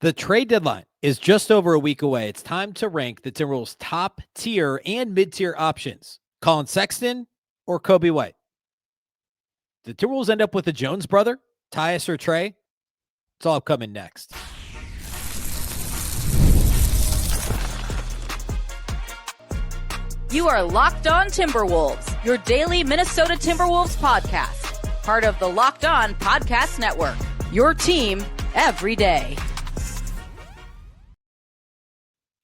The trade deadline is just over a week away. It's time to rank the Timberwolves' top tier and mid-tier options. Collin Sexton or Coby White? The Timberwolves end up with the Jones brother, Tyus or Trey? It's all coming next. You are Locked On Timberwolves, your daily Minnesota Timberwolves podcast. Part of the Locked On Podcast Network, your team every day.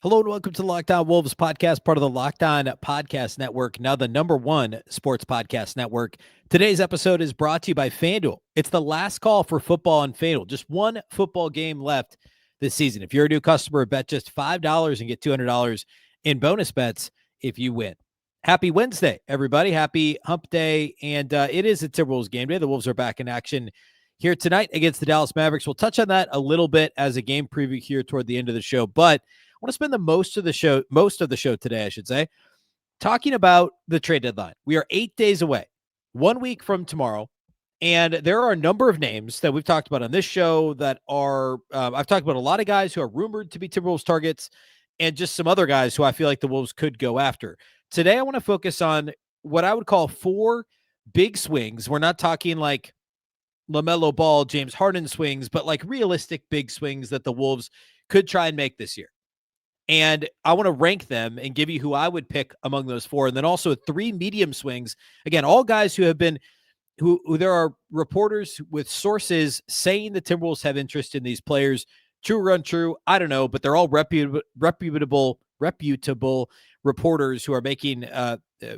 Hello and welcome to the Locked On Wolves podcast, part of the Locked On Podcast Network, now the #1 sports podcast network. Today's episode is brought to you by FanDuel. It's the last call for football on FanDuel. Just one football game left this season. If you're a new customer, bet just $5 and get $200 in bonus bets if you win. Happy Wednesday, everybody. Happy hump day. And it is a Timberwolves game day. The Wolves are back in action here tonight against the Dallas Mavericks. We'll touch on that a little bit as a game preview here toward the end of the show, but I want to spend the most of the show today, I should say, talking about the trade deadline. We are 8 days away, 1 week from tomorrow, and there are a number of names that we've talked about on this show that are I've talked about a lot of guys who are rumored to be Timberwolves targets and just some other guys who I feel like the Wolves could go after. Today, I want to focus on what I would call 4 big swings. We're not talking like LaMelo Ball, James Harden swings, but like realistic big swings that the Wolves could try and make this year. And I want to rank them and give you who I would pick among those 4. And then also 3 medium swings. Again, all guys who have been, who there are reporters with sources saying the Timberwolves have interest in these players. True or untrue, I don't know, but they're all reputable reporters who are making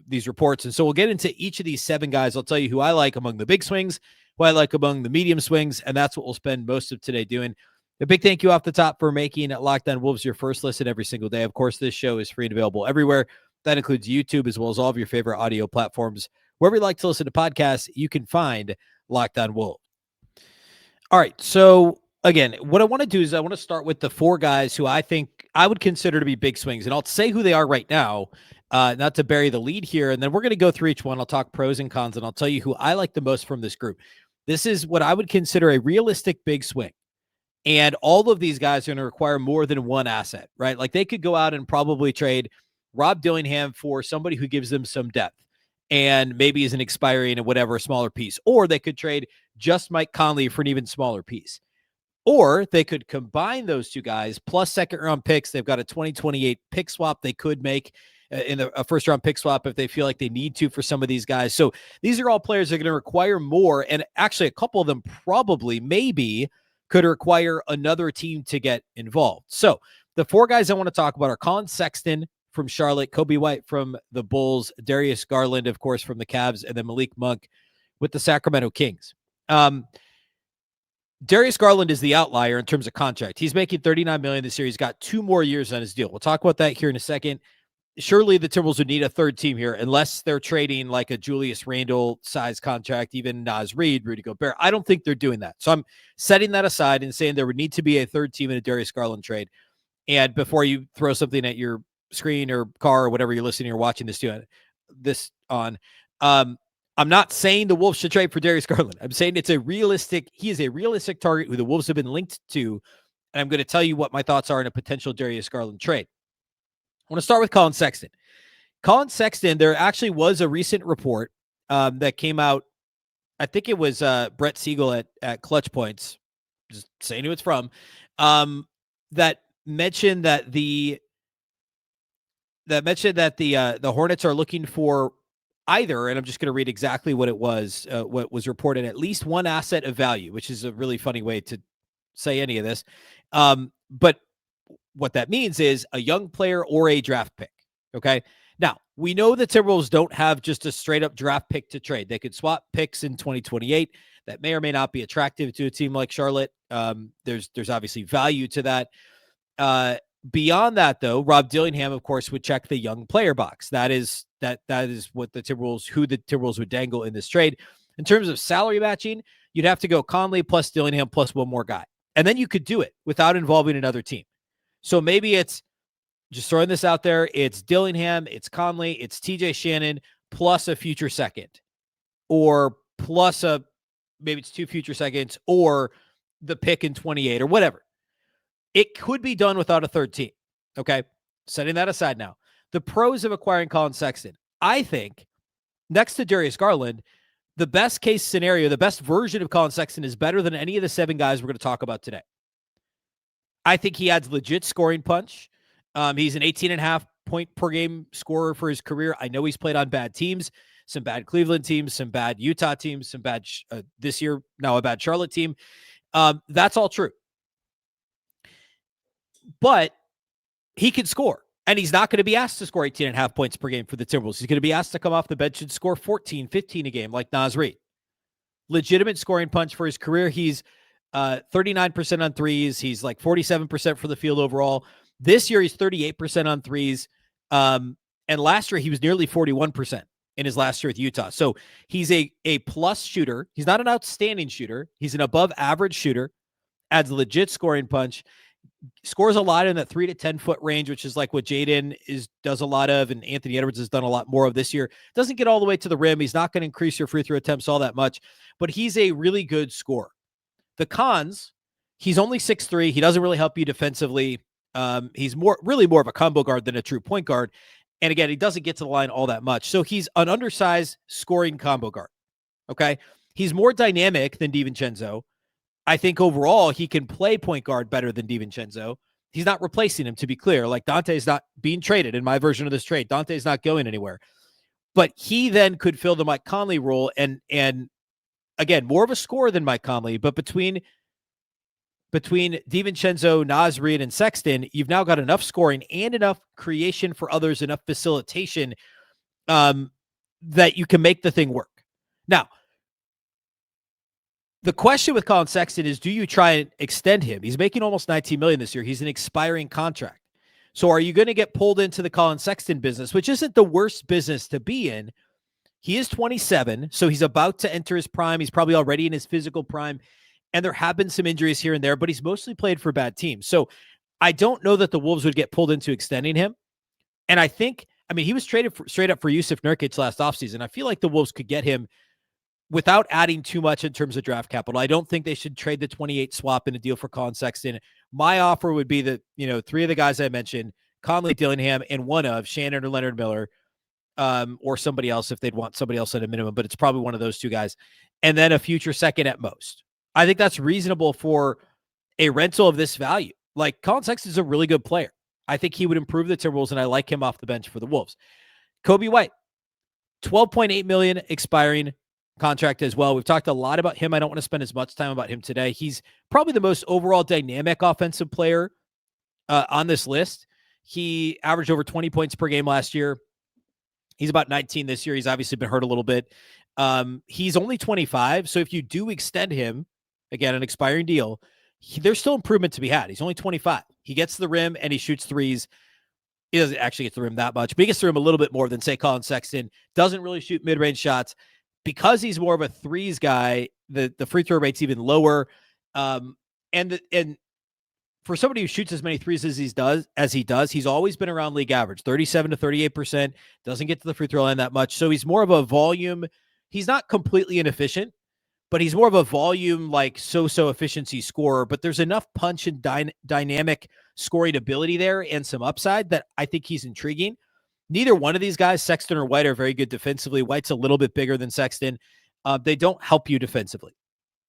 these reports. And so we'll get into each of these 7 guys. I'll tell you who I like among the big swings, who I like among the medium swings, and that's what we'll spend most of today doing. A big thank you off the top for making Locked On Wolves your first listen every single day. Of course, this show is free and available everywhere. That includes YouTube as well as all of your favorite audio platforms. Wherever you like to listen to podcasts, you can find Locked On Wolves. All right, so again, what I want to do is I want to start with the 4 guys who I think I would consider to be big swings, and I'll say who they are right now, not to bury the lead here, and then we're going to go through each one. I'll talk pros and cons, and I'll tell you who I like the most from this group. This is what I would consider a realistic big swing. And all of these guys are going to require more than one asset, right? Like they could go out and probably trade Rob Dillingham for somebody who gives them some depth and maybe is an expiring and whatever smaller piece. Or they could trade just Mike Conley for an even smaller piece. Or they could combine those 2 guys plus second-round picks. They've got a 2028 pick swap they could make in a first-round pick swap if they feel like they need to for some of these guys. So these are all players that are going to require more. And actually, a couple of them probably, maybe, could require another team to get involved. So the 4 guys I want to talk about are Collin Sexton from Charlotte, Coby White from the Bulls, Darius Garland, of course, from the Cavs, and then Malik Monk with the Sacramento Kings. Darius Garland is the outlier in terms of contract. He's making $39 million this year. He's got 2 more years on his deal. We'll talk about that here in a second. Surely the Timberwolves would need a third team here unless they're trading like a Julius Randle size contract, even Reid, Rudy Gobert. I don't think they're doing that. So I'm setting that aside and saying there would need to be a third team in a Darius Garland trade. And before you throw something at your screen or car or whatever you're listening or watching this on, I'm not saying the Wolves should trade for Darius Garland. I'm saying he is a realistic target who the Wolves have been linked to. And I'm going to tell you what my thoughts are in a potential Darius Garland trade. I want to start with Collin Sexton. Collin Sexton, there actually was a recent report that came out. I think it was Brett Siegel at Clutch Points, just saying who it's from, that mentioned that the Hornets are looking for either, and I'm just going to read exactly what it was, what was reported, at least one asset of value, which is a really funny way to say any of this. But what that means is a young player or a draft pick. Okay. Now, we know the Timberwolves don't have just a straight up draft pick to trade. They could swap picks in 2028. That may or may not be attractive to a team like Charlotte. There's obviously value to that. Beyond that, though, Rob Dillingham, of course, would check the young player box. That is what the Timberwolves would dangle in this trade. In terms of salary matching, you'd have to go Conley plus Dillingham plus one more guy. And then you could do it without involving another team. So maybe it's just throwing this out there. It's Dillingham, it's Conley, it's TJ Shannon plus a future second, or plus maybe it's 2 future seconds, or the pick in 28 or whatever. It could be done without a third team. Okay. Setting that aside now. The pros of acquiring Collin Sexton. I think next to Darius Garland, the best case scenario, the best version of Collin Sexton is better than any of the 7 guys we're going to talk about today. I think he adds legit scoring punch. He's an 18.5 point per game scorer for his career. I know he's played on bad teams, some bad Cleveland teams, some bad Utah teams, some bad this year, now a bad Charlotte team. That's all true. But he can score, and he's not going to be asked to score 18.5 points per game for the Timberwolves. He's going to be asked to come off the bench and score 14, 15 a game like Reid. Legitimate scoring punch for his career. He's 39% on threes. He's like 47% for the field overall. This year, he's 38% on threes. And last year, he was nearly 41% in his last year with Utah. So he's a plus shooter. He's not an outstanding shooter. He's an above average shooter. Adds legit scoring punch. Scores a lot in that 3 to 10 foot range, which is like what Jaden does a lot of, and Anthony Edwards has done a lot more of this year. Doesn't get all the way to the rim. He's not going to increase your free throw attempts all that much, but he's a really good scorer. The cons, he's only 6'3". He doesn't really help you defensively. He's really more of a combo guard than a true point guard. And again, he doesn't get to the line all that much. So he's an undersized scoring combo guard. Okay. He's more dynamic than DiVincenzo. I think overall he can play point guard better than DiVincenzo. He's not replacing him, to be clear. Like Dante's not being traded in my version of this trade. Dante's not going anywhere. But he then could fill the Mike Conley role and again, more of a scorer than Mike Conley, but between DiVincenzo, Reid, and Sexton, you've now got enough scoring and enough creation for others, enough facilitation that you can make the thing work. Now, the question with Collin Sexton is, do you try and extend him? He's making almost $19 million this year. He's an expiring contract. So are you going to get pulled into the Collin Sexton business, which isn't the worst business to be in? He is 27, so he's about to enter his prime. He's probably already in his physical prime, and there have been some injuries here and there, but he's mostly played for bad teams. So I don't know that the Wolves would get pulled into extending him. And he was traded straight up for Jusuf Nurkic last offseason. I feel like the Wolves could get him without adding too much in terms of draft capital. I don't think they should trade the 28 swap in a deal for Collin Sexton. My offer would be that, 3 of the guys I mentioned, Conley, Dillingham, and one of Shannon or Leonard Miller, or somebody else if they'd want somebody else at a minimum, but it's probably one of those 2 guys. And then a future second at most. I think that's reasonable for a rental of this value. Like, Collin Sexton is a really good player. I think he would improve the Timberwolves, and I like him off the bench for the Wolves. Coby White, $12.8 million expiring contract as well. We've talked a lot about him. I don't want to spend as much time about him today. He's probably the most overall dynamic offensive player on this list. He averaged over 20 points per game last year. He's about 19 this year. He's obviously been hurt a little bit. He's only 25. So if you do extend him, again, an expiring deal, there's still improvement to be had. He's only 25. He gets to the rim and he shoots threes. He doesn't actually get to the rim that much, but he gets to the rim a little bit more than, say, Collin Sexton. Doesn't really shoot mid-range shots. Because he's more of a threes guy, the free throw rate's even lower. And for somebody who shoots as many threes as he does, he's always been around league average, 37 to 38%, doesn't get to the free throw line that much. So he's more of a volume. He's not completely inefficient, but he's more of a volume, like so-so efficiency scorer, but there's enough punch and dynamic scoring ability there and some upside that I think he's intriguing. Neither one of these guys, Sexton or White, are very good defensively. White's a little bit bigger than Sexton. They don't help you defensively,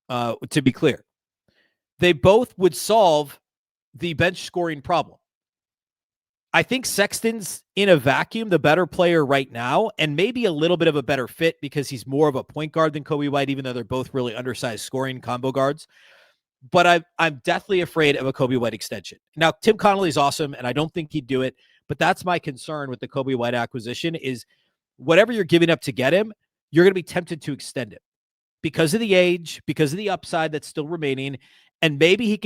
to be clear. They both would solve the bench scoring problem. I think Sexton's in a vacuum the better player right now, and maybe a little bit of a better fit because he's more of a point guard than Coby White, even though they're both really undersized scoring combo guards. But I'm deathly afraid of a Coby White extension. Now, Tim Connolly is awesome, and I don't think he'd do it. But that's my concern with the Coby White acquisition is whatever you're giving up to get him, you're going to be tempted to extend it because of the age, because of the upside that's still remaining. And maybe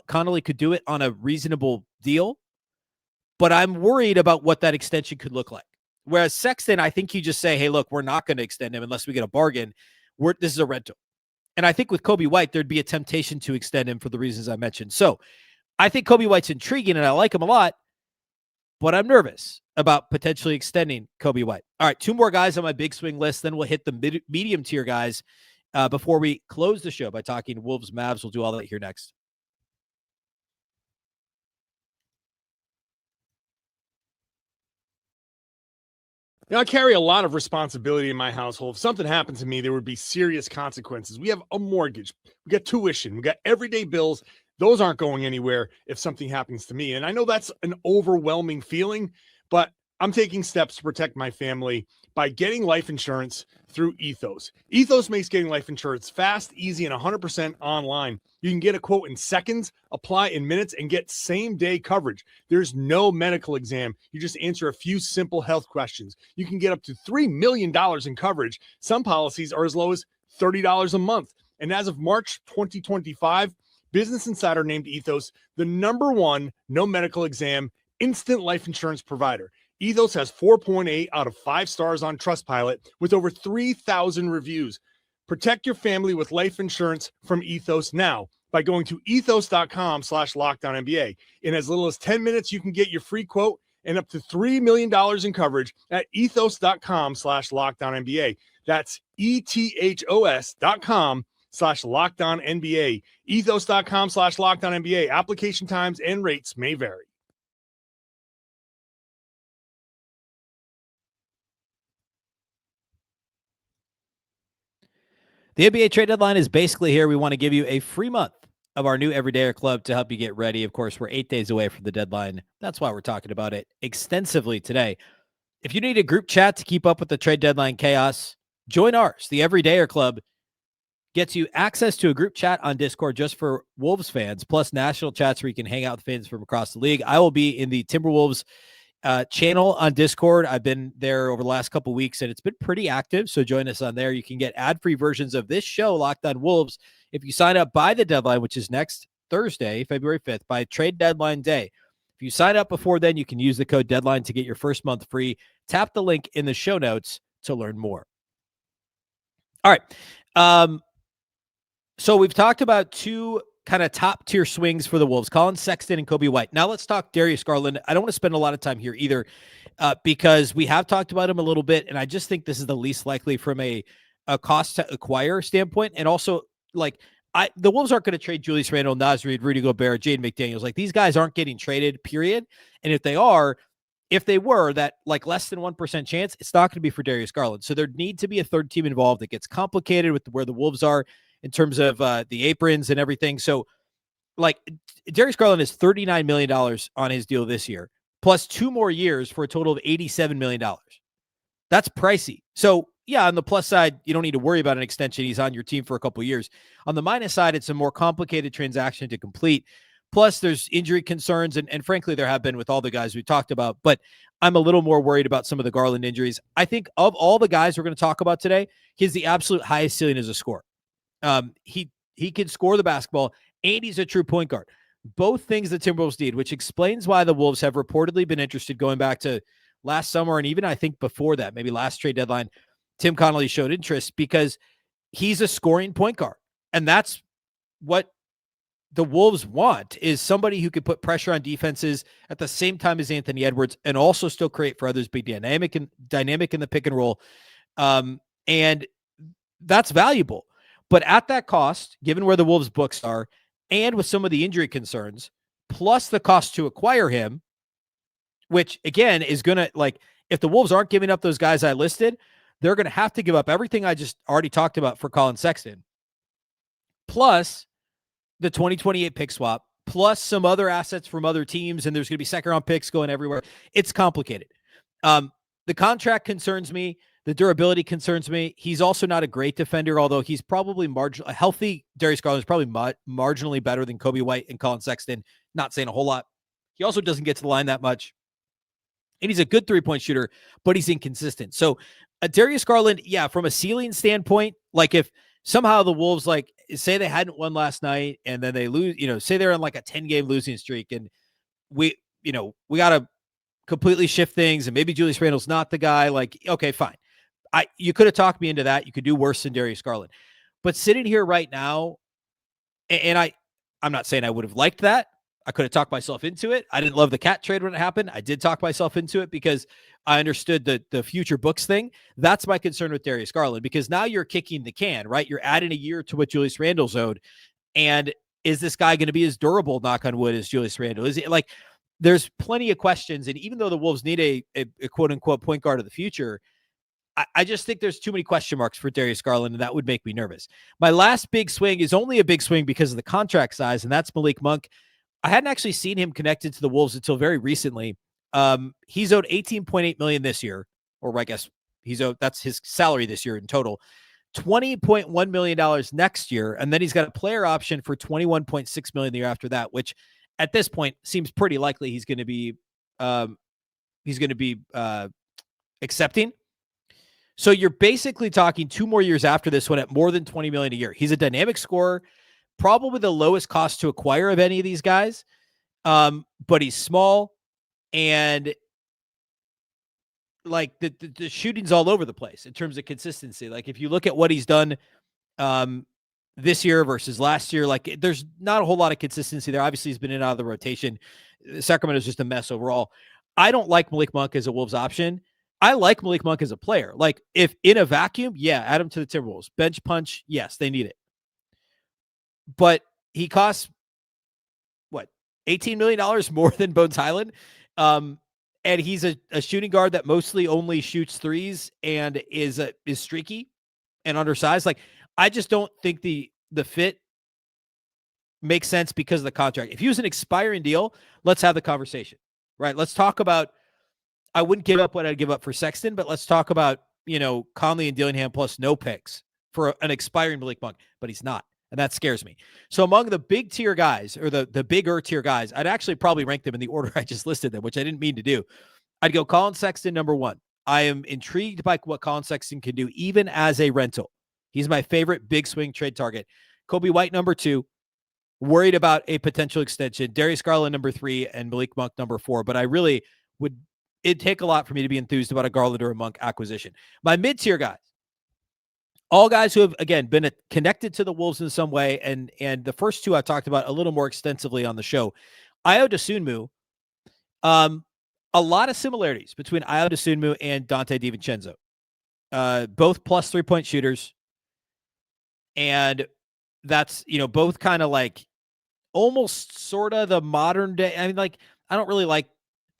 Connolly could do it on a reasonable deal, but I'm worried about what that extension could look like. Whereas Sexton, I think you just say, hey, look, we're not going to extend him unless we get a bargain. This is a rental. And I think with Coby White, there'd be a temptation to extend him for the reasons I mentioned. So I think Coby White's intriguing and I like him a lot. But I'm nervous about potentially extending Coby White. All right, 2 more guys on my big swing list. Then we'll hit the medium tier guys before we close the show by talking Wolves, Mavs. We'll do all that here next. I carry a lot of responsibility in my household. If something happened to me, there would be serious consequences. We have a mortgage, we got tuition, we got everyday bills. Those aren't going anywhere if something happens to me. And I know that's an overwhelming feeling, but I'm taking steps to protect my family by getting life insurance through Ethos. Ethos makes getting life insurance fast, easy, and 100% online. You can get a quote in seconds, apply in minutes, and get same-day coverage. There's no medical exam. You just answer a few simple health questions. You can get up to $3 million in coverage. Some policies are as low as $30 a month. And as of March 2025, Business Insider named Ethos the #1 no medical exam instant life insurance provider. Ethos has 4.8 out of 5 stars on Trustpilot with over 3,000 reviews. Protect your family with life insurance from Ethos now by going to ethos.com/LocdownNBA. In as little as 10 minutes, you can get your free quote and up to $3 million in coverage at ethos.com/LocdownNBA. That's ethos.com/LocdownNBA. Ethos.com/LocdownNBA. Application times and rates may vary. The NBA trade deadline is basically here. We want to give you a free month of our new Everydayer Club to help you get ready. Of course, we're 8 days away from the deadline. That's why we're talking about it extensively today. If you need a group chat to keep up with the trade deadline chaos, join ours. The Everydayer Club gets you access to a group chat on Discord just for Wolves fans, plus national chats where you can hang out with fans from across the league. I will be in the Timberwolves channel on Discord. I've been there over the last couple weeks and it's been pretty active. So join us on there. You can get ad-free versions of this show, Locked On Wolves, if you sign up by the deadline, which is next Thursday, February 5th, by trade deadline day. If you sign up before then, you can use the code deadline to get your first month free. Tap the link in the show notes to learn more. All right. So we've talked about two kind of top tier swings for the Wolves, Collin Sexton and Coby White. Now let's talk Darius Garland. I don't want to spend a lot of time here either because we have talked about him a little bit. And I just think this is the least likely from a cost to acquire standpoint. And also like the Wolves aren't going to trade Julius Randle, Reid, Rudy Gobert, Jaden McDaniels. Like these guys aren't getting traded, period. And if they were, that like less than 1% chance, it's not going to be for Darius Garland. So there need to be a third team involved. It gets complicated with where the Wolves are in terms of the aprons and everything. So like Darius Garland is $39 million on his deal this year, plus 2 more years for a total of $87 million. That's pricey. So yeah, on the plus side, you don't need to worry about an extension. He's on your team for a couple of years. On the minus side, it's a more complicated transaction to complete. Plus there's injury concerns. And frankly, there have been with all the guys we talked about, but I'm a little more worried about some of the Garland injuries. I think of all the guys we're going to talk about today, he's the absolute highest ceiling as a scorer. He can score the basketball and he's a true point guard. Both things the Timberwolves need, which explains why the Wolves have reportedly been interested going back to last summer. And even I think before that, maybe last trade deadline, Tim Conley showed interest because he's a scoring point guard. And that's what the Wolves want, is somebody who could put pressure on defenses at the same time as Anthony Edwards and also still create for others, be dynamic in the pick and roll. And that's valuable. But at that cost, given where the Wolves' books are, and with some of the injury concerns, plus the cost to acquire him, which, again, is going to, like, if the Wolves aren't giving up those guys I listed, they're going to have to give up everything I just already talked about for Collin Sexton, plus the 2028 pick swap, plus some other assets from other teams, and there's going to be second-round picks going everywhere. It's complicated. The contract concerns me. The durability concerns me. He's also not a great defender, although he's probably a healthy Darius Garland is probably marginally better than Coby White and Collin Sexton. Not saying a whole lot. He also doesn't get to the line that much. And he's a good three-point shooter, but he's inconsistent. So Darius Garland, yeah, from a ceiling standpoint, like if somehow the Wolves, like, say they hadn't won last night and then they lose, say they're on like a 10-game losing streak and we got to completely shift things and maybe Julius Randle's not the guy, like, okay, fine. You could have talked me into that. You could do worse than Darius Garland. But sitting here right now, and I'm not saying I would have liked that. I could have talked myself into it. I didn't love the cat trade when it happened. I did talk myself into it because I understood the future books thing. That's my concern with Darius Garland, because now you're kicking the can, right? You're adding a year to what Julius Randle's owed. And is this guy going to be as durable, knock on wood, as Julius Randle? Is it like, there's plenty of questions. And even though the Wolves need a quote unquote point guard of the future, I just think there's too many question marks for Darius Garland, and that would make me nervous. My last big swing is only a big swing because of the contract size, and that's Malik Monk. I hadn't actually seen him connected to the Wolves until very recently. He's owed $18.8 million this year, or I guess that's his salary this year in total. $20.1 million next year, and then he's got a player option for $21.6 million the year after that, which at this point seems pretty likely he's going to be accepting. So you're basically talking 2 more years after this one at more than $20 million a year. He's a dynamic scorer, probably the lowest cost to acquire of any of these guys. But he's small, and like the shooting's all over the place in terms of consistency. Like if you look at what he's done this year versus last year, like there's not a whole lot of consistency there. Obviously he's been in and out of the rotation. Sacramento's just a mess overall. I don't like Malik Monk as a Wolves option. I like Malik Monk as a player. Like if in a vacuum, yeah, add him to the Timberwolves. Bench punch, yes, they need it. But he costs what, $18 million more than Bones Highland. And he's a shooting guard that mostly only shoots threes and is streaky and undersized. Like I just don't think the fit makes sense because of the contract. If he was an expiring deal, let's have the conversation, right? Let's talk about, I wouldn't give up what I'd give up for Sexton, but let's talk about, Conley and Dillingham plus no picks for an expiring Malik Monk, but he's not. And that scares me. So among the big tier guys, or the bigger tier guys, I'd actually probably rank them in the order I just listed them, which I didn't mean to do. I'd go Collin Sexton, number 1. I am intrigued by what Collin Sexton can do, even as a rental. He's my favorite big swing trade target. Coby White, number 2. Worried about a potential extension. Darius Garland, number 3, and Malik Monk, number 4. But I really it'd take a lot for me to be enthused about a Garland or a Monk acquisition. My mid-tier guys, all guys who have, again, been connected to the Wolves in some way, and the first 2 I've talked about a little more extensively on the show. Ayo Dosunmu, a lot of similarities between Ayo Dosunmu and Dante DiVincenzo. Both plus 3-point shooters, and that's, both kind of like almost sort of the modern day. I mean, like, I don't really like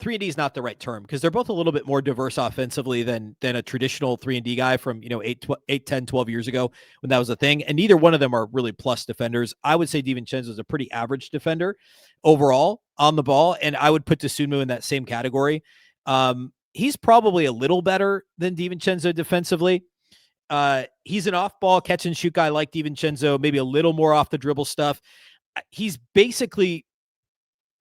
3-and-D is not the right term because they're both a little bit more diverse offensively than a traditional 3-and-D guy from, 8, 10, 12 years ago when that was a thing. And neither one of them are really plus defenders. I would say DiVincenzo is a pretty average defender overall on the ball. And I would put Dosunmu in that same category. He's probably a little better than DiVincenzo defensively. He's an off-ball catch and shoot guy like DiVincenzo, maybe a little more off the dribble stuff. He's basically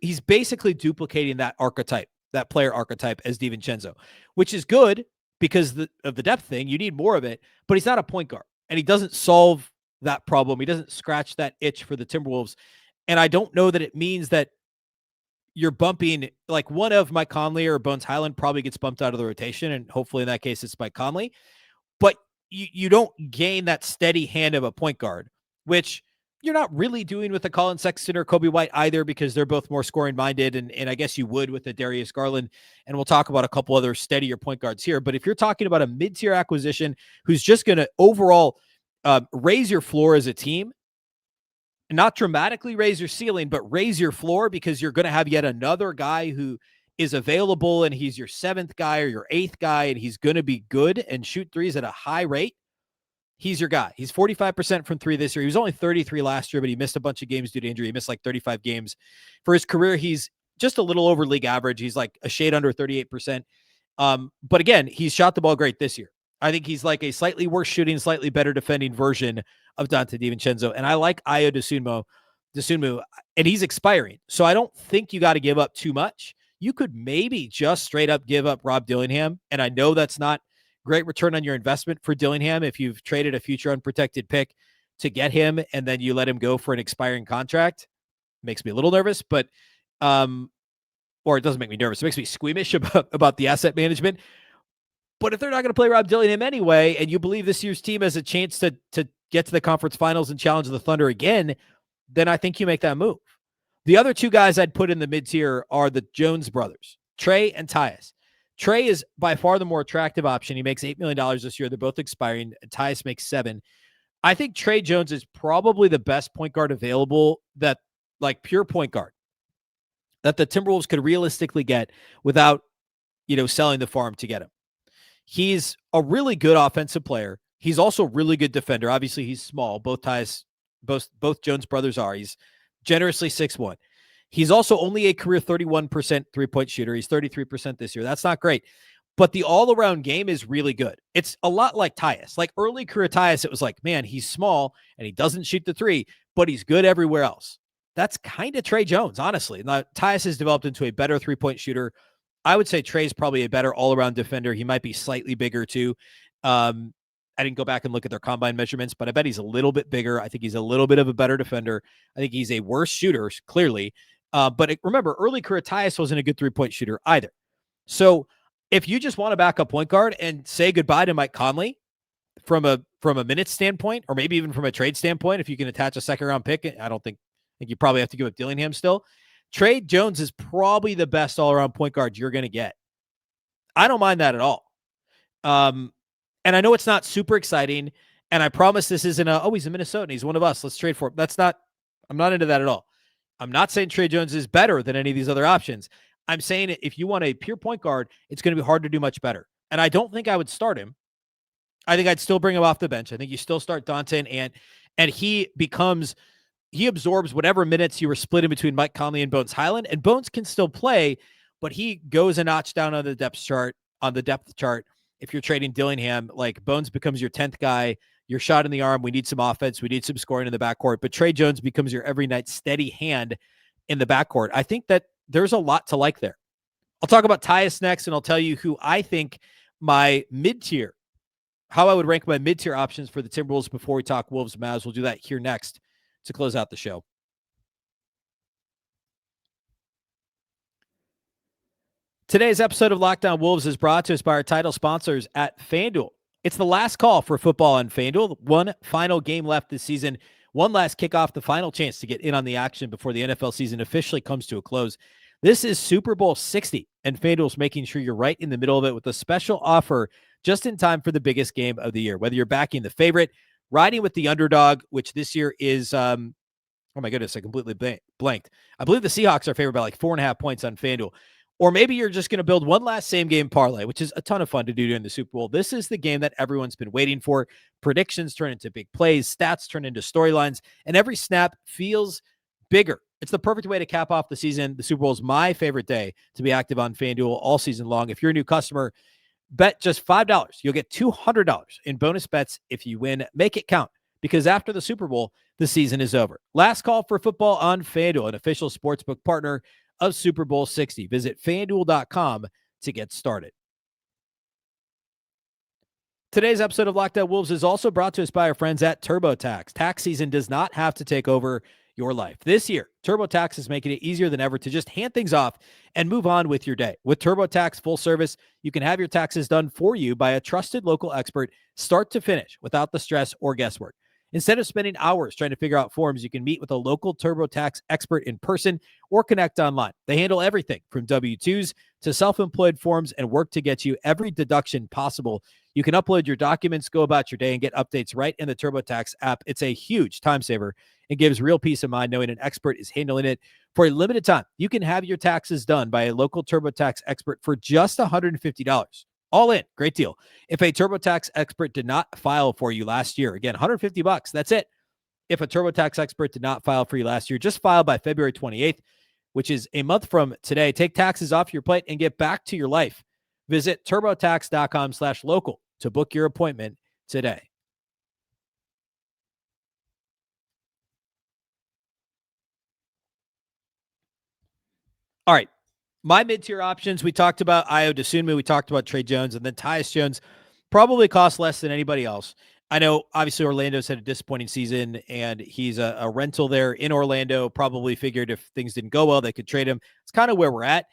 duplicating that archetype, that player archetype as DiVincenzo, which is good because of the depth thing. You need more of it, but he's not a point guard, and he doesn't solve that problem. He doesn't scratch that itch for the Timberwolves. And I don't know that it means that you're bumping, like one of Mike Conley or Bones Highland probably gets bumped out of the rotation, and hopefully in that case it's Mike Conley. But you don't gain that steady hand of a point guard, which you're not really doing with a Collin Sexton or Coby White either, because they're both more scoring minded. And I guess you would with the Darius Garland. And we'll talk about a couple other steadier point guards here. But if you're talking about a mid-tier acquisition who's just going to overall raise your floor as a team, not dramatically raise your ceiling, but raise your floor, because you're going to have yet another guy who is available and he's your 7th guy or your 8th guy, and he's going to be good and shoot threes at a high rate. He's your guy. He's 45% from 3 this year. He was only 33 last year, but he missed a bunch of games due to injury. He missed like 35 games. For his career, he's just a little over league average. He's like a shade under 38%. But again, he's shot the ball great this year. I think he's like a slightly worse shooting, slightly better defending version of Dante DiVincenzo. And I like Ayo Dosunmu, and he's expiring. So I don't think you got to give up too much. You could maybe just straight up give up Rob Dillingham. And I know that's not great return on your investment for Dillingham if you've traded a future unprotected pick to get him and then you let him go for an expiring contract. Makes me a little nervous, but or it doesn't make me nervous. It makes me squeamish about the asset management. But if they're not going to play Rob Dillingham anyway, and you believe this year's team has a chance to get to the conference finals and challenge the Thunder again, then I think you make that move. The other 2 guys I'd put in the mid-tier are the Jones brothers, Trey and Tyus. Trey is by far the more attractive option. He makes $8 million this year. They're both expiring. Tyus makes $7 million. I think Trey Jones is probably the best point guard available, that like pure point guard. that the Timberwolves could realistically get without, selling the farm to get him. He's a really good offensive player. He's also a really good defender. Obviously, he's small. Both Jones brothers are. He's generously 6'1". He's also only a career 31% three-point shooter. He's 33% this year. That's not great. But the all-around game is really good. It's a lot like Tyus. Like early career Tyus, it was like, man, he's small and he doesn't shoot the three, but he's good everywhere else. That's kind of Tre Jones, honestly. Now, Tyus has developed into a better three-point shooter. I would say Trey's probably a better all-around defender. He might be slightly bigger too. I didn't go back and look at their combine measurements, but I bet he's a little bit bigger. I think he's a little bit of a better defender. I think he's a worse shooter, clearly. Remember, early career Tyus wasn't a good three-point shooter either. So if you just want a backup point guard and say goodbye to Mike Conley from a minutes standpoint, or maybe even from a trade standpoint, if you can attach a second-round pick, I think you probably have to give up Dillingham still. Tre Jones is probably the best all-around point guard you're going to get. I don't mind that at all. And I know it's not super exciting, and I promise this isn't he's a Minnesotan, he's one of us, let's trade for him. I'm not into that at all. I'm not saying Tre Jones is better than any of these other options. I'm saying if you want a pure point guard, it's going to be hard to do much better. And I don't think I would start him. I think I'd still bring him off the bench. I think you still start Dante and he absorbs whatever minutes you were split in between Mike Conley and Bones Highland, and Bones can still play, but he goes a notch down on the depth chart. If you're trading Dillingham, like Bones becomes your 10th guy, your shot in the arm. We need some offense. We need some scoring in the backcourt, but Tre Jones becomes your every night steady hand in the backcourt. I think that there's a lot to like there. I'll talk about Tyus next, and I'll tell you who I think how I would rank my mid-tier options for the Timberwolves before we talk Wolves Mavs. We'll do that here next to close out the show. Today's episode of Locked On Wolves is brought to us by our title sponsors at FanDuel. It's the last call for football on FanDuel. One final game left this season. One last kickoff, the final chance to get in on the action before the NFL season officially comes to a close. This is Super Bowl 60, and FanDuel's making sure you're right in the middle of it with a special offer just in time for the biggest game of the year. Whether you're backing the favorite, riding with the underdog, which this year is, oh my goodness, I completely blanked. I believe the Seahawks are favored by like 4.5 points on FanDuel. Or maybe you're just going to build one last same-game parlay, which is a ton of fun to do during the Super Bowl. This is the game that everyone's been waiting for. Predictions turn into big plays, stats turn into storylines, and every snap feels bigger. It's the perfect way to cap off the season. The Super Bowl is my favorite day to be active on FanDuel all season long. If you're a new customer, bet just $5. You'll get $200 in bonus bets if you win. Make it count, because after the Super Bowl, the season is over. Last call for football on FanDuel, an official sportsbook partner of Super Bowl 60. Visit FanDuel.com to get started. Today's episode of Locked On Wolves is also brought to us by our friends at TurboTax. Tax season does not have to take over your life. This year, TurboTax is making it easier than ever to just hand things off and move on with your day. With TurboTax full service, you can have your taxes done for you by a trusted local expert, start to finish, without the stress or guesswork. Instead of spending hours trying to figure out forms, you can meet with a local TurboTax expert in person or connect online. They handle everything from W-2s to self-employed forms and work to get you every deduction possible. You can upload your documents, go about your day, and get updates right in the TurboTax app. It's a huge time saver and gives real peace of mind knowing an expert is handling it. For a limited time, you can have your taxes done by a local TurboTax expert for just $150. All in. Great deal. If a TurboTax expert did not file for you last year, again, $150, that's it. If a TurboTax expert did not file for you last year, just file by February 28th, which is a month from today. Take taxes off your plate and get back to your life. Visit TurboTax.com/local to book your appointment today. All right. My mid-tier options, we talked about Ayo Dosunmu, we talked about Tre Jones, and then Tyus Jones probably costs less than anybody else. I know, obviously, Orlando's had a disappointing season, and he's a rental there in Orlando. Probably figured if things didn't go well, they could trade him. It's kind of where we're at.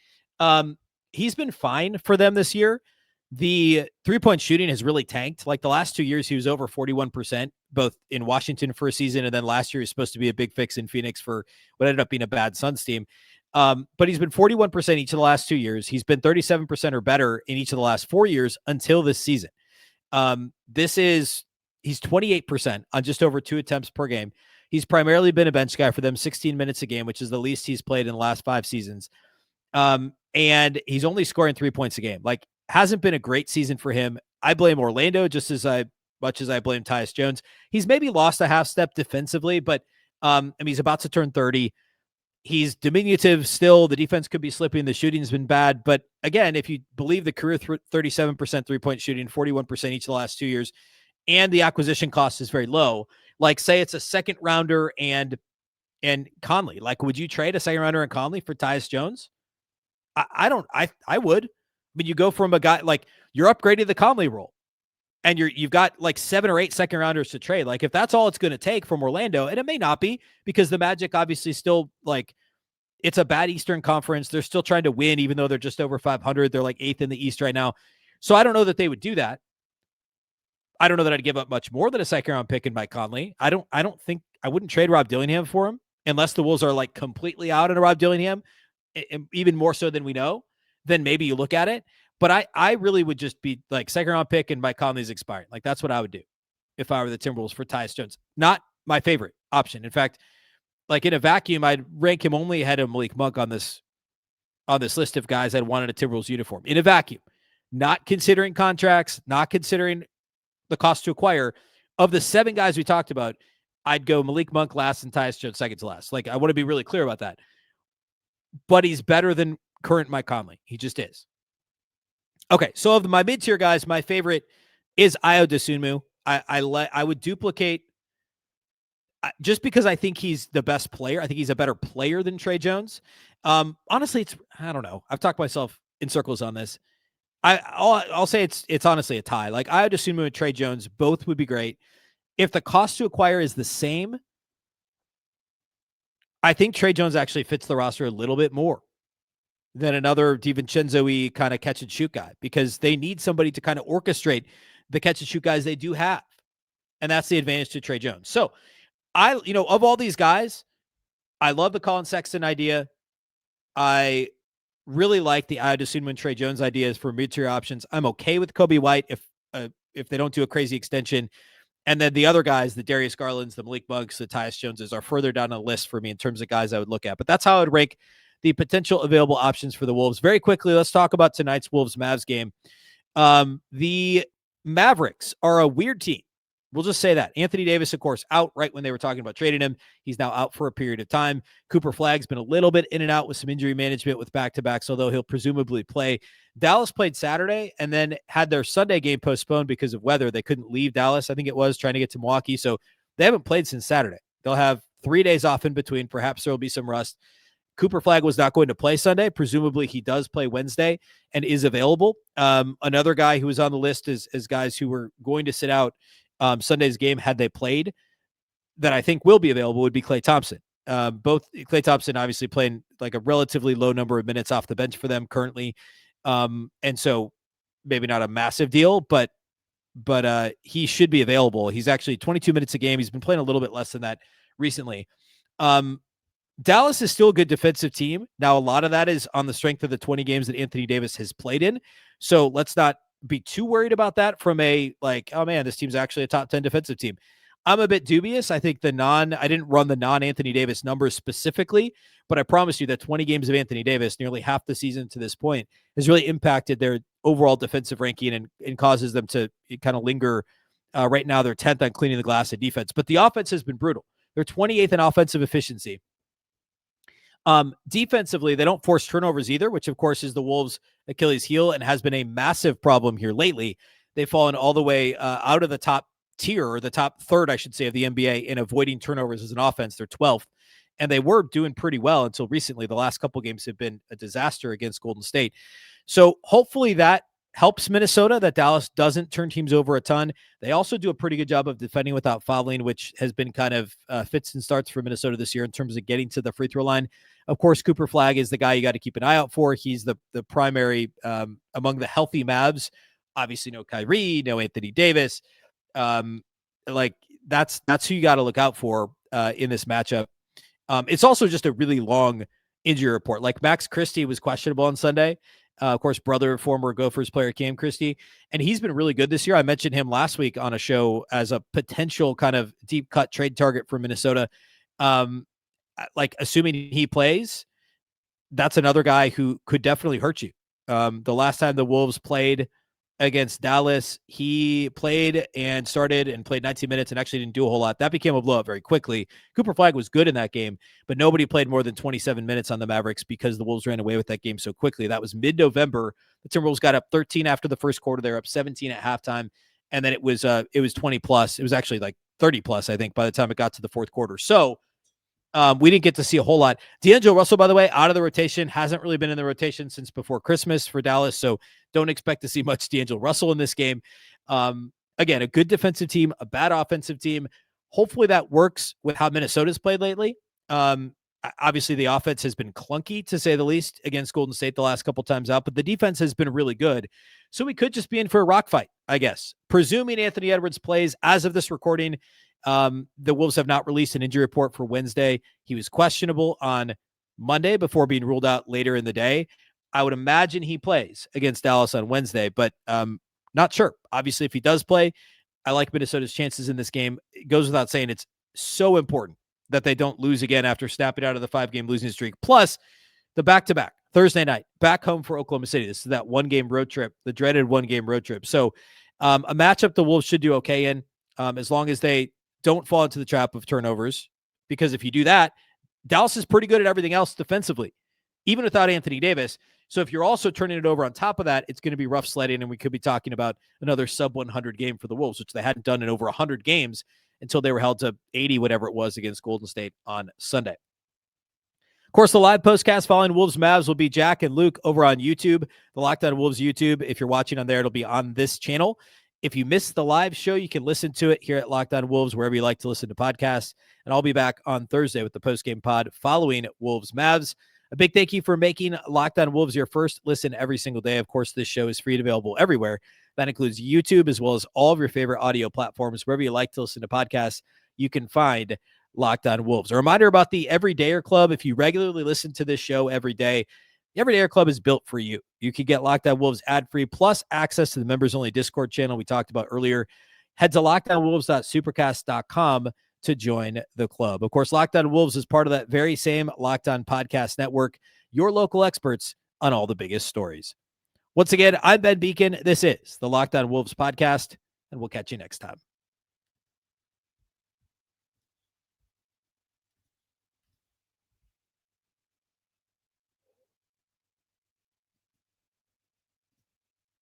He's been fine for them this year. The three-point shooting has really tanked. Like the last 2 years, he was over 41%, both in Washington for a season, and then last year he was supposed to be a big fix in Phoenix for what ended up being a bad Suns team. But he's been 41% each of the last 2 years. He's been 37% or better in each of the last 4 years until this season. He's 28% on just over 2 attempts per game. He's primarily been a bench guy for them, 16 minutes a game, which is the least he's played in the last 5 seasons. And he's only scoring 3 points a game. Like, hasn't been a great season for him. I blame Orlando just as much as I blame Tyus Jones. He's maybe lost a half step defensively, but I mean, he's about to turn 30. He's diminutive still. The defense could be slipping. The shooting's been bad. But again, if you believe the career 37% 3-point shooting, 41% each of the last 2 years, and the acquisition cost is very low, like say it's a second rounder and Conley, like, would you trade a second rounder and Conley for Tyus Jones? I would. I mean, you go from a guy like you're upgrading the Conley role and you've got like 7 or 8 second rounders to trade. Like, if that's all it's going to take from Orlando, and it may not be, because the Magic obviously still, like, it's a bad Eastern Conference. They're still trying to win, even though they're just over 500. They're like 8th in the East right now. So I don't know that they would do that. I don't know that I'd give up much more than a second round pick in Mike Conley. I don't think I wouldn't trade Rob Dillingham for him unless the Wolves are like completely out on a Rob Dillingham, even more so than we know. Then maybe you look at it. But I really would just be like, second round pick and Mike Conley's expiring. Like, that's what I would do if I were the Timberwolves for Tyus Jones. Not my favorite option. In fact, like, in a vacuum, I'd rank him only ahead of Malik Monk on this list of guys that wanted a Timberwolves uniform. In a vacuum, not considering contracts, not considering the cost to acquire. Of the 7 guys we talked about, I'd go Malik Monk last and Tyus Jones second to last. Like, I want to be really clear about that. But he's better than current Mike Conley. He just is. Okay, so of my mid-tier guys, my favorite is Ayo Dosunmu. I would duplicate just because I think he's the best player. I think he's a better player than Trey Jones. Honestly, I don't know. I've talked myself in circles on this. I'll say it's honestly a tie. Like, Ayo Dosunmu and Trey Jones, both would be great. If the cost to acquire is the same, I think Trey Jones actually fits the roster a little bit more than another DiVincenzo-y kind of catch and shoot guy, because they need somebody to kind of orchestrate the catch and shoot guys they do have. And that's the advantage to Trey Jones. So of all these guys, I love the Collin Sexton idea. I really like the Ayo Dosunmu and Trey Jones ideas for mid-tier options. I'm okay with Coby White if they don't do a crazy extension. And then the other guys, the Darius Garlands, the Malik Monks, the Tyus Joneses, are further down the list for me in terms of guys I would look at. But that's how I would rank the potential available options for the Wolves. Very quickly, let's talk about tonight's Wolves-Mavs game. The Mavericks are a weird team. We'll just say that. Anthony Davis, of course, out right when they were talking about trading him. He's now out for a period of time. Cooper Flagg's been a little bit in and out with some injury management with back-to-backs, although he'll presumably play. Dallas played Saturday and then had their Sunday game postponed because of weather. They couldn't leave Dallas, I think it was, trying to get to Milwaukee. So they haven't played since Saturday. They'll have 3 days off in between. Perhaps there will be some rust. Cooper Flagg was not going to play Sunday. Presumably he does play Wednesday and is available. Another guy who was on the list is guys who were going to sit out Sunday's game had they played that I think will be available would be Klay Thompson. Both Klay Thompson obviously playing like a relatively low number of minutes off the bench for them currently. And so maybe not a massive deal, but he should be available. He's actually 22 minutes a game. He's been playing a little bit less than that recently. Dallas is still a good defensive team. Now, a lot of that is on the strength of the 20 games that Anthony Davis has played in. So let's not be too worried about that from a like, oh man, this team's actually a top 10 defensive team. I'm a bit dubious. I think I didn't run the non-Anthony Davis numbers specifically, but I promise you that 20 games of Anthony Davis, nearly half the season to this point, has really impacted their overall defensive ranking and causes them to kind of linger. Right now, they're 10th on cleaning the glass at defense, but the offense has been brutal. They're 28th in offensive efficiency. Defensively, they don't force turnovers either, which of course is the Wolves' Achilles heel and has been a massive problem here lately. They've fallen all the way out of the top tier, or the top third, I should say, of the NBA in avoiding turnovers as an offense. They're 12th, and they were doing pretty well until recently. The last couple games have been a disaster against Golden State. So hopefully that helps Minnesota, that Dallas doesn't turn teams over a ton. They also do a pretty good job of defending without fouling, which has been kind of fits and starts for Minnesota this year in terms of getting to the free throw line. Of course, Cooper Flagg is the guy you got to keep an eye out for. He's the primary among the healthy Mavs. Obviously, no Kyrie, no Anthony Davis. Like that's who you got to look out for in this matchup. It's also just a really long injury report. Like Max Christie was questionable on Sunday, Of course, brother, former Gophers player Cam Christie, and he's been really good this year. I mentioned him last week on a show as a potential kind of deep cut trade target for Minnesota. Like assuming he plays, that's another guy who could definitely hurt you. The last time the Wolves played against Dallas, he played and started and played 19 minutes and actually didn't do a whole lot. That became a blowout very quickly. Cooper Flagg was good in that game, but nobody played more than 27 minutes on the Mavericks because the Wolves ran away with that game so quickly. That was mid-November. The Timberwolves got up 13 after the first quarter. They're up 17 at halftime, and then it was 20 plus. It was actually like 30 plus, I think, by the time it got to the fourth quarter. So we didn't get to see a whole lot. D'Angelo Russell, by the way, out of the rotation, hasn't really been in the rotation since before Christmas for Dallas, so don't expect to see much D'Angelo Russell in this game. Again, a good defensive team, a bad offensive team. Hopefully that works with how Minnesota's played lately. Obviously, the offense has been clunky, to say the least, against Golden State the last couple times out, but the defense has been really good. So we could just be in for a rock fight, I guess. Presuming Anthony Edwards plays as of this recording, the Wolves have not released an injury report for Wednesday. He was questionable on Monday before being ruled out later in the day. I would imagine he plays against Dallas on Wednesday, but not sure. Obviously, if he does play, I like Minnesota's chances in this game. It goes without saying, it's so important that they don't lose again after snapping out of the 5-game losing streak. Plus, the back-to-back, Thursday night, back home for Oklahoma City. This is that one-game road trip, the dreaded one-game road trip. So a matchup the Wolves should do okay in, as long as they don't fall into the trap of turnovers, because if you do that, Dallas is pretty good at everything else defensively, even without Anthony Davis. So if you're also turning it over on top of that, it's going to be rough sledding, and we could be talking about another sub-100 game for the Wolves, which they hadn't done in over 100 games until they were held to 80, whatever it was, against Golden State on Sunday. Of course, the live postcast following Wolves Mavs will be Jack and Luke over on YouTube, the Locked On Wolves YouTube. If you're watching on there, it'll be on this channel. If you missed the live show, you can listen to it here at Locked On Wolves, wherever you like to listen to podcasts. And I'll be back on Thursday with the postgame pod following Wolves Mavs. A big thank you for making Locked On Wolves your first listen every single day. Of course, this show is free and available everywhere. That includes YouTube, as well as all of your favorite audio platforms. Wherever you like to listen to podcasts, you can find Locked On Wolves. A reminder about the Everydayer Club. If you regularly listen to this show every day, the Everydayer Club is built for you. You can get Locked On Wolves ad-free, plus access to the members-only Discord channel we talked about earlier. Head to LockedOnWolves.supercast.com to join the club. Of course, Locked On Wolves is part of that very same Locked On Podcast Network, your local experts on all the biggest stories. Once again, I'm Ben Beecken. This is the Locked On Wolves podcast, and we'll catch you next time.